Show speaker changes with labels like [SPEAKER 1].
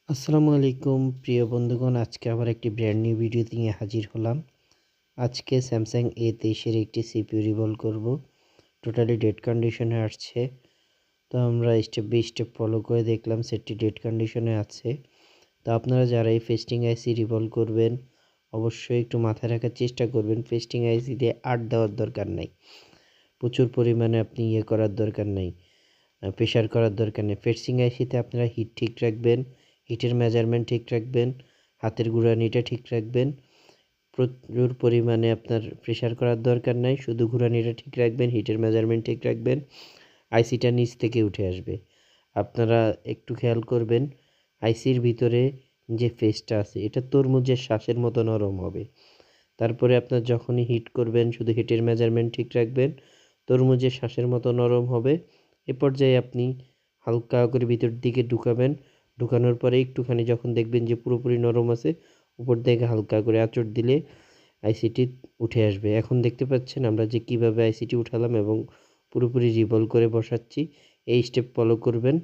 [SPEAKER 1] আসসালামু আলাইকুম প্রিয় বন্ধুগণ, আজকে আবার একটি ব্র্যান্ড নিউ ভিডিও নিয়ে হাজির হলাম। আজকে স্যামসাং A23 একটি সিপিইউ রিভলভ করব। টোটালি ডেড কন্ডিশনে আসছে। তো আমরা স্টেপ বাই স্টেপ ফলো করে দেখলাম সেটটি ডেড কন্ডিশনে আছে। তো আপনারা যারা এই ফেস্টিং আইসি রিভলভ করবেন অবশ্যই একটু মাথায় রাখার চেষ্টা করবেন, ফেস্টিং আইসি দিয়ে আট দেওয়ার দরকার নাই, প্রচুর পরিমাণে আপনি করার দরকার নাই, প্রেশার করার দরকার নেই। ফেস্টিং আইসিতে আপনারা হিট ঠিক রাখবেন, হিটের মেজারমেন্ট ঠিক রাখবেন, হাতের ঘুরানিটা ঠিক রাখবেন। প্রচুর পরিমাণে আপনার প্রেশার করার দরকার নাই, শুধু ঘুরানিটা ঠিক রাখবেন, হিটের মেজারমেন্ট ঠিক রাখবেন, আইসিটা নিচ থেকে উঠে আসবে। আপনারা একটু খেয়াল করবেন, আইসির ভিতরে যে ফেসটা আছে এটা তরমুজের শ্বাসের মতো নরম হবে। তারপরে আপনার যখনই হিট করবেন শুধু হিটের মেজারমেন্ট ঠিক রাখবেন, তরমুজের শ্বাসের মতো নরম হবে। এ পর্যায়ে আপনি হালকা করে ভিতর দিকে ঢুকাবেন, ঢুকানোর পরে একটুখানি যখন দেখবেন যে পুরোপুরি নরম আছে, উপর থেকে হালকা করে আঁচড় দিলে আইসিটি উঠে আসবে। এখন দেখতে পাচ্ছেন আমরা যে কীভাবে আইসিটি উঠালাম এবং পুরোপুরি রিভলভ করে বসাচ্ছি। এই স্টেপ ফলো করবেন,